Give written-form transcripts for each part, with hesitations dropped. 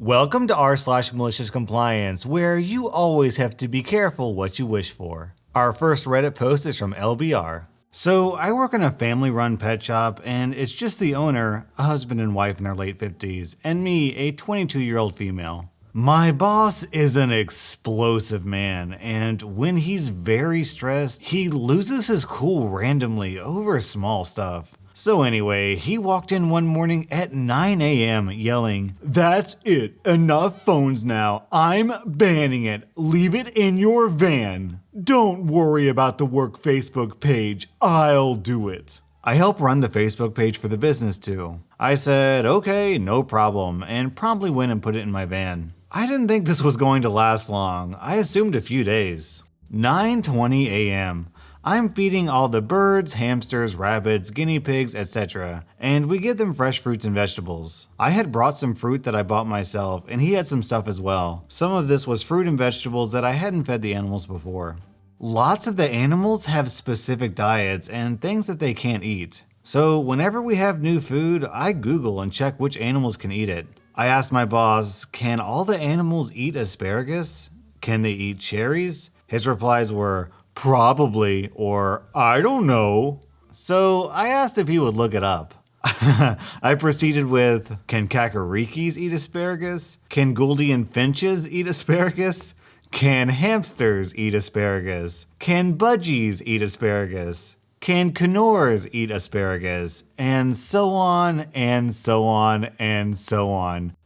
Welcome to r/maliciouscompliance, where you always have to be careful what you wish for. Our first Reddit post is from LBR. So I work in a family-run pet shop, and it's just the owner, a husband and wife in their late 50s, and me, a 22-year-old female. My boss is an explosive man, and when he's very stressed, he loses his cool randomly over small stuff. So anyway, he walked in one morning at 9 a.m. yelling, "That's it, enough phones now, I'm banning it, leave it in your van. Don't worry about the work Facebook page, I'll do it." I help run the Facebook page for the business too. I said, okay, no problem, and promptly went and put it in my van. I didn't think this was going to last long. I assumed a few days. 9:20 a.m. I'm feeding all the birds, hamsters, rabbits, guinea pigs, etc., and we give them fresh fruits and vegetables. I had brought some fruit that I bought myself, and he had some stuff as well. Some of this was fruit and vegetables that I hadn't fed the animals before. Lots of the animals have specific diets and things that they can't eat. So whenever we have new food, I Google and check which animals can eat it. I asked my boss, can all the animals eat asparagus? Can they eat cherries? His replies were, probably, or I don't know. So I asked if he would look it up. I proceeded with, can kakarikis eat asparagus? Can Gouldian finches eat asparagus? Can hamsters eat asparagus? Can budgies eat asparagus? Can Knorrs eat asparagus? And so on, and so on, and so on.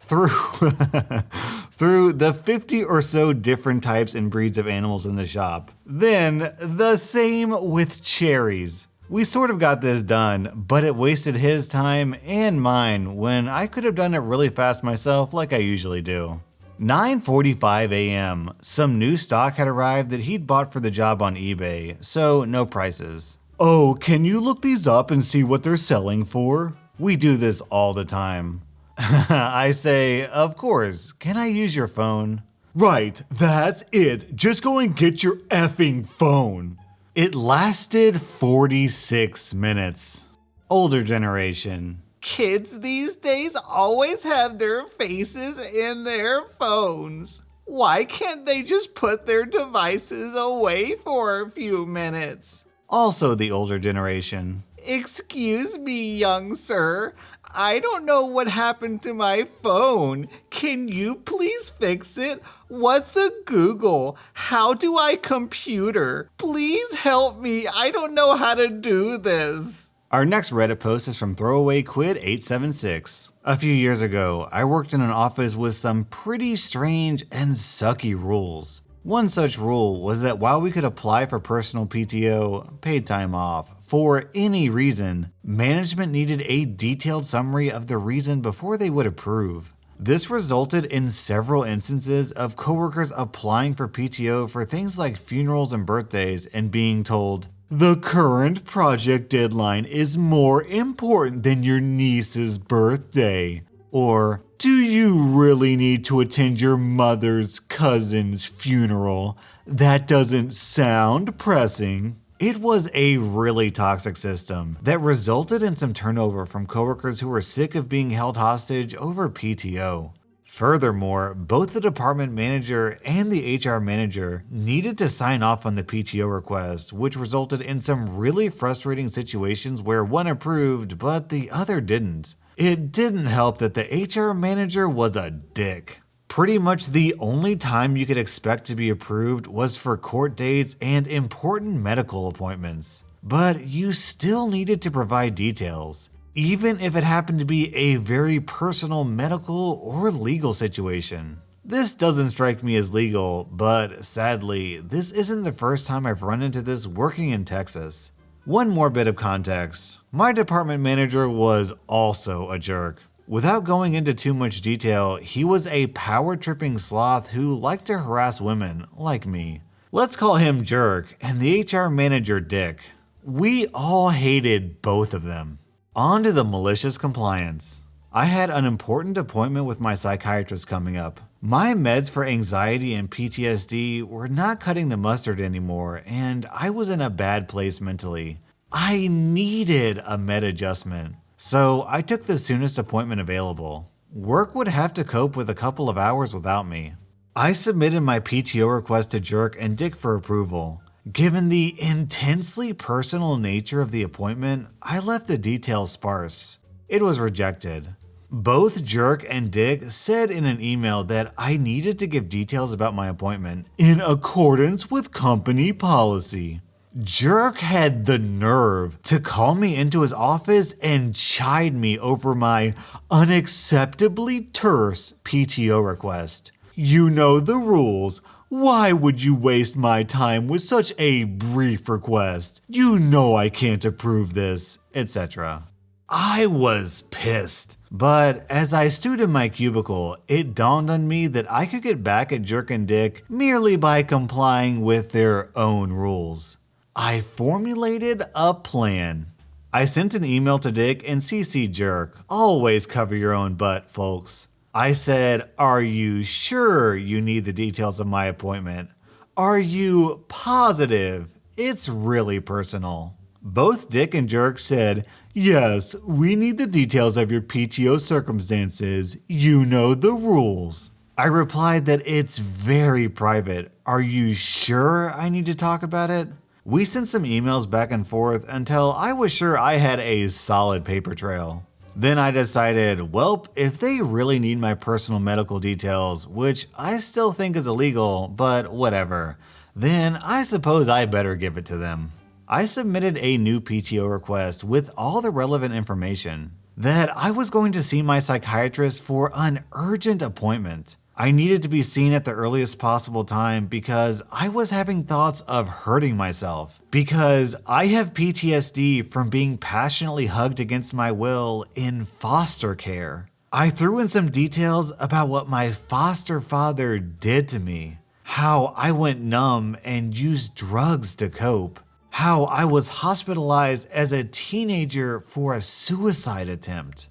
Through the 50 or so different types and breeds of animals in the shop. Then, the same with cherries. We sort of got this done, but it wasted his time and mine when I could have done it really fast myself like I usually do. 9:45 a.m. Some new stock had arrived that he'd bought for the job on eBay, so no prices. Oh, can you look these up and see what they're selling for? We do this all the time. I say, of course, can I use your phone? Right, that's it. Just go and get your effing phone. It lasted 46 minutes. Older generation. Kids these days always have their faces in their phones. Why can't they just put their devices away for a few minutes? Also the older generation. Excuse me, young sir. I don't know what happened to my phone. Can you please fix it? What's a Google? How do I computer? Please help me. I don't know how to do this. Our next Reddit post is from ThrowawayQuid876. A few years ago, I worked in an office with some pretty strange and sucky rules. One such rule was that while we could apply for personal PTO, paid time off, for any reason, management needed a detailed summary of the reason before they would approve. This resulted in several instances of coworkers applying for PTO for things like funerals and birthdays and being told, "The current project deadline is more important than your niece's birthday." Or, "Do you really need to attend your mother's cousin's funeral? That doesn't sound pressing." It was a really toxic system that resulted in some turnover from coworkers who were sick of being held hostage over PTO. Furthermore, both the department manager and the HR manager needed to sign off on the PTO request, which resulted in some really frustrating situations where one approved but the other didn't. It didn't help that the HR manager was a dick. Pretty much the only time you could expect to be approved was for court dates and important medical appointments. But you still needed to provide details, even if it happened to be a very personal medical or legal situation. This doesn't strike me as legal, but sadly, this isn't the first time I've run into this working in Texas. One more bit of context. My department manager was also a jerk. Without going into too much detail, he was a power-tripping sloth who liked to harass women, like me. Let's call him Jerk and the HR manager Dick. We all hated both of them. On to the malicious compliance. I had an important appointment with my psychiatrist coming up. My meds for anxiety and PTSD were not cutting the mustard anymore, and I was in a bad place mentally. I needed a med adjustment. So I took the soonest appointment available. work would have to cope with a couple of hours without me. I submitted my PTO request to Jerk and Dick for approval. Given the intensely personal nature of the appointment, I left the details sparse. It was rejected. Both Jerk and Dick said in an email that I needed to give details about my appointment in accordance with company policy. Jerk had the nerve to call me into his office and chide me over my unacceptably terse PTO request. You know the rules. Why would you waste my time with such a brief request? You know I can't approve this, etc. I was pissed, but as I stood in my cubicle, it dawned on me that I could get back at Jerk and Dick merely by complying with their own rules. I formulated a plan. I sent an email to Dick and CC'd Jerk. Always cover your own butt, folks. I said, are you sure you need the details of my appointment? Are you positive? It's really personal. Both Dick and Jerk said, yes, we need the details of your PTO circumstances. You know the rules. I replied that it's very private. Are you sure I need to talk about it? We sent some emails back and forth until I was sure I had a solid paper trail. Then I decided, welp, if they really need my personal medical details, which I still think is illegal, but whatever, then I suppose I better give it to them. I submitted a new PTO request with all the relevant information. That I was going to see my psychiatrist for an urgent appointment. I needed to be seen at the earliest possible time because I was having thoughts of hurting myself. Because I have PTSD from being passionately hugged against my will in foster care. I threw in some details about what my foster father did to me. How I went numb and used drugs to cope. How I was hospitalized as a teenager for a suicide attempt.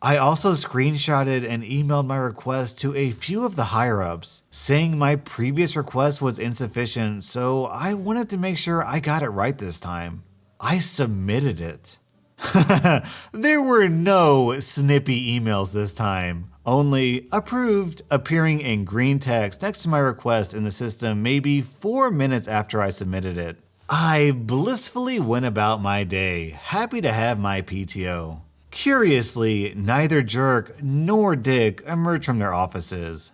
I also screenshotted and emailed my request to a few of the higher-ups, saying my previous request was insufficient, so I wanted to make sure I got it right this time. I submitted it. There were no snippy emails this time, only approved appearing in green text next to my request in the system maybe 4 minutes after I submitted it. I blissfully went about my day, happy to have my PTO. Curiously, neither Jerk nor Dick emerged from their offices.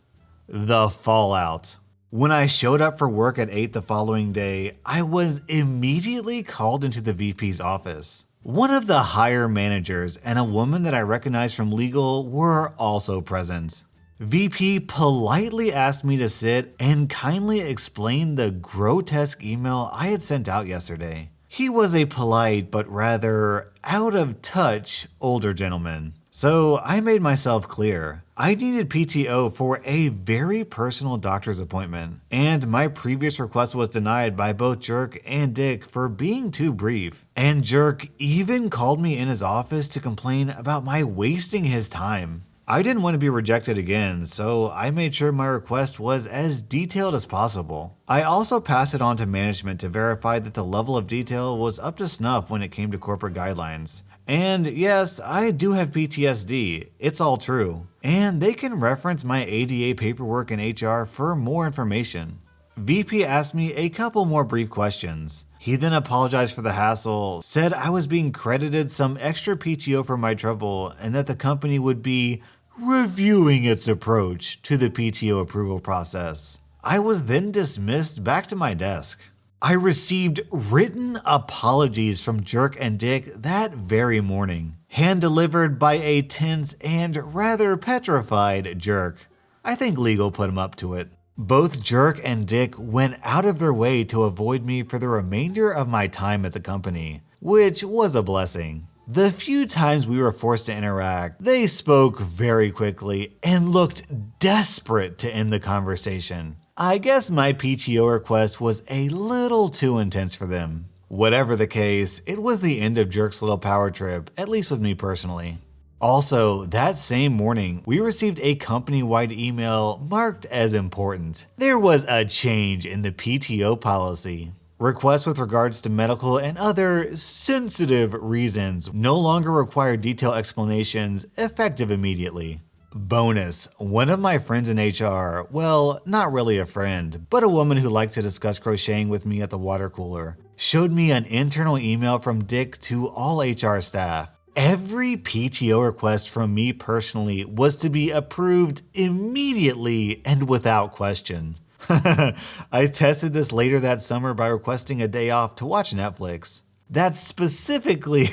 The fallout. When I showed up for work at 8 the following day, I was immediately called into the VP's office. One of the higher managers and a woman that I recognized from legal were also present. VP politely asked me to sit and kindly explain the grotesque email I had sent out yesterday. He was a polite but rather out of touch older gentleman. So I made myself clear. I needed PTO for a very personal doctor's appointment, and my previous request was denied by both Jerk and Dick for being too brief. And Jerk even called me in his office to complain about my wasting his time. I didn't want to be rejected again, so I made sure my request was as detailed as possible. I also passed it on to management to verify that the level of detail was up to snuff when it came to corporate guidelines. And yes, I do have PTSD, it's all true. And they can reference my ADA paperwork in HR for more information. VP asked me a couple more brief questions. He then apologized for the hassle, said I was being credited some extra PTO for my trouble, and that the company would be reviewing its approach to the PTO approval process. I was then dismissed back to my desk. I received written apologies from Jerk and Dick that very morning, hand-delivered by a tense and rather petrified Jerk. I think legal put him up to it. Both Jerk and Dick went out of their way to avoid me for the remainder of my time at the company, which was a blessing. The few times we were forced to interact, they spoke very quickly and looked desperate to end the conversation. I guess my PTO request was a little too intense for them. Whatever the case, it was the end of Jerk's little power trip, at least with me personally. Also, that same morning, we received a company-wide email marked as important. There was a change in the PTO policy. Requests with regards to medical and other sensitive reasons no longer require detailed explanations effective immediately. Bonus, one of my friends in HR, well, not really a friend, but a woman who liked to discuss crocheting with me at the water cooler, showed me an internal email from Dick to all HR staff. Every PTO request from me personally was to be approved immediately and without question. I tested this later that summer by requesting a day off to watch Netflix. That's specifically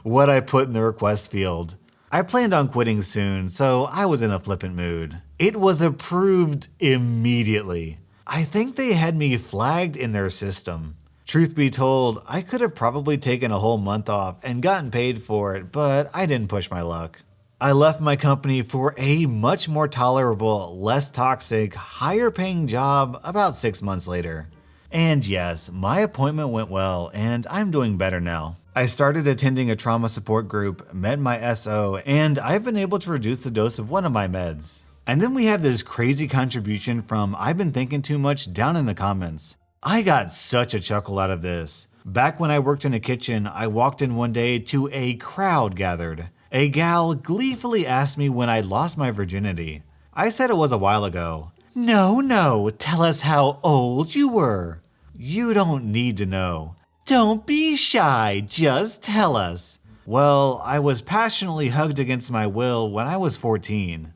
what I put in the request field. I planned on quitting soon, so I was in a flippant mood. It was approved immediately. I think they had me flagged in their system. Truth be told, I could have probably taken a whole month off and gotten paid for it, but I didn't push my luck. I left my company for a much more tolerable, less toxic, higher paying job about 6 months later. And yes, my appointment went well, and I'm doing better now. I started attending a trauma support group, met my SO, and I've been able to reduce the dose of one of my meds. And then we have this crazy contribution from I've been thinking too much down in the comments. I got such a chuckle out of this. Back when I worked in a kitchen, I walked in one day to a crowd gathered. A gal gleefully asked me when I'd lost my virginity. I said it was a while ago. No, tell us how old you were. You don't need to know. Don't be shy, just tell us. Well, I was passionately hugged against my will when I was 14.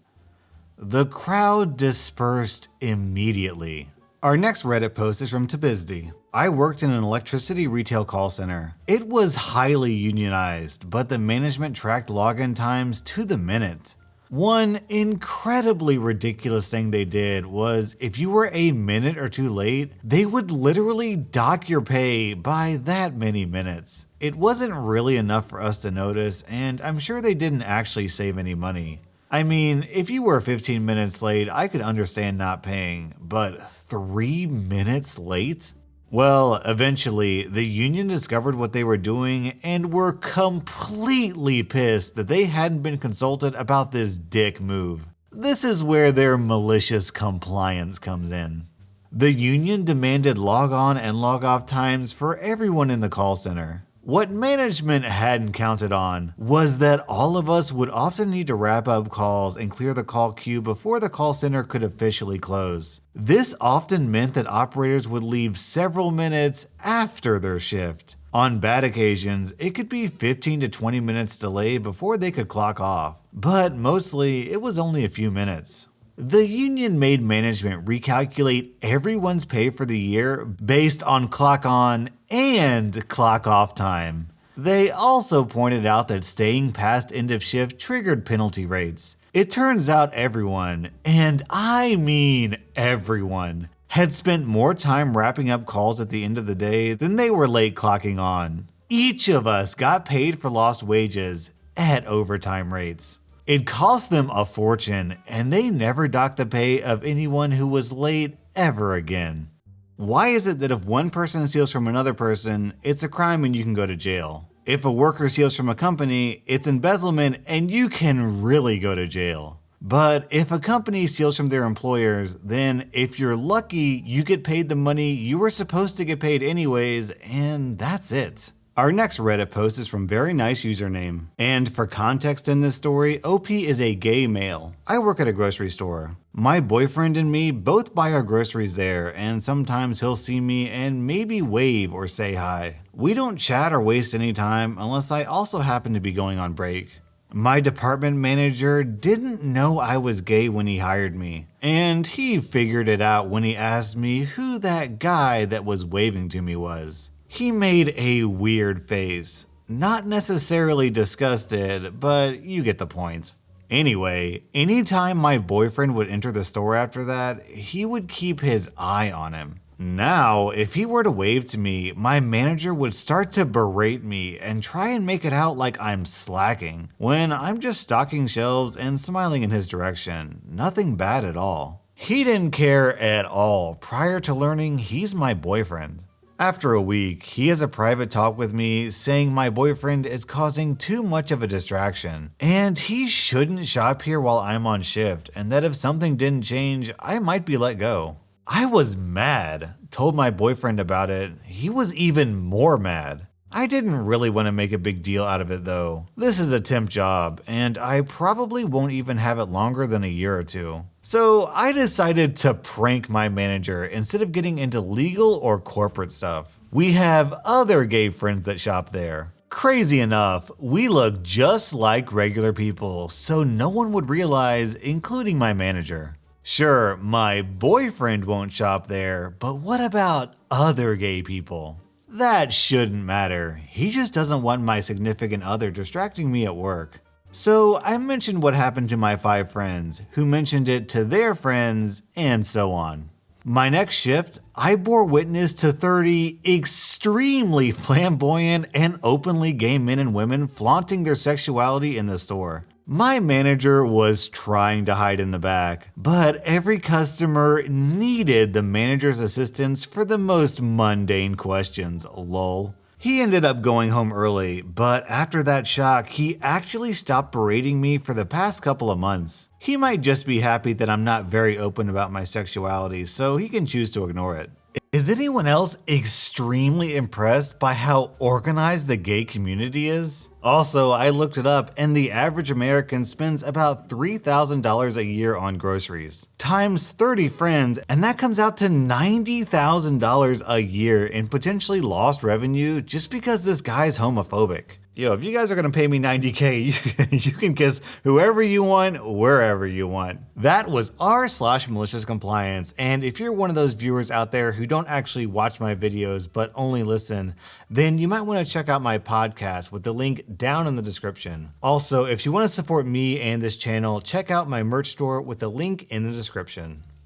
The crowd dispersed immediately. Our next Reddit post is from tbsdy. I worked in an electricity retail call center. It was highly unionized, but the management tracked login times to the minute. One incredibly ridiculous thing they did was if you were a minute or two late, they would literally dock your pay by that many minutes. It wasn't really enough for us to notice, and I'm sure they didn't actually save any money. I mean, if you were 15 minutes late, I could understand not paying, but 3 minutes late? Well, eventually, the union discovered what they were doing and were completely pissed that they hadn't been consulted about this dick move. This is where their malicious compliance comes in. The union demanded log on and log off times for everyone in the call center. What management hadn't counted on was that all of us would often need to wrap up calls and clear the call queue before the call center could officially close. This often meant that operators would leave several minutes after their shift. On bad occasions, it could be 15 to 20 minutes delay before they could clock off, but mostly it was only a few minutes. The union made management recalculate everyone's pay for the year based on clock on and clock off time. They also pointed out that staying past end of shift triggered penalty rates. It turns out everyone, and I mean everyone, had spent more time wrapping up calls at the end of the day than they were late clocking on. Each of us got paid for lost wages at overtime rates. It cost them a fortune, and they never docked the pay of anyone who was late ever again. Why is it that if one person steals from another person, it's a crime and you can go to jail? If a worker steals from a company, it's embezzlement and you can really go to jail. But if a company steals from their employers, then if you're lucky, you get paid the money you were supposed to get paid anyways, and that's it. Our next Reddit post is from Very Nice Username. And for context in this story, OP is a gay male. I work at a grocery store. My boyfriend and me both buy our groceries there, and sometimes he'll see me and maybe wave or say hi. We don't chat or waste any time unless I also happen to be going on break. My department manager didn't know I was gay when he hired me, and he figured it out when he asked me who that guy that was waving to me was. He made a weird face. Not necessarily disgusted, but you get the point. Anyway, anytime my boyfriend would enter the store after that, he would keep his eye on him. Now, if he were to wave to me, my manager would start to berate me and try and make it out like I'm slacking, when I'm just stocking shelves and smiling in his direction. Nothing bad at all. He didn't care at all prior to learning he's my boyfriend. After a week, he has a private talk with me saying my boyfriend is causing too much of a distraction, and he shouldn't shop here while I'm on shift, and that if something didn't change, I might be let go. I was mad, told my boyfriend about it. He was even more mad. I didn't really want to make a big deal out of it though. This is a temp job, and I probably won't even have it longer than a year or two. So I decided to prank my manager instead of getting into legal or corporate stuff. We have other gay friends that shop there. Crazy enough, we look just like regular people, so no one would realize, including my manager. Sure, my boyfriend won't shop there, but what about other gay people? That shouldn't matter. He just doesn't want my significant other distracting me at work. So I mentioned what happened to my 5 friends, who mentioned it to their friends, and so on. My next shift, I bore witness to 30 extremely flamboyant and openly gay men and women flaunting their sexuality in the store. My manager was trying to hide in the back, but every customer needed the manager's assistance for the most mundane questions, lol. He ended up going home early, but after that shock, he actually stopped berating me for the past couple of months. He might just be happy that I'm not very open about my sexuality, so he can choose to ignore it. Is anyone else extremely impressed by how organized the gay community is? Also, I looked it up and the average American spends about $3,000 a year on groceries, times 30 friends, and that comes out to $90,000 a year in potentially lost revenue just because this guy's homophobic. Yo, if you guys are gonna pay me $90K, you can kiss whoever you want, wherever you want. That was rSlash and if you're one of those viewers out there who don't actually watch my videos but only listen, then you might wanna check out my podcast with the link down in the description. Also, if you wanna support me and this channel, check out my merch store with the link in the description.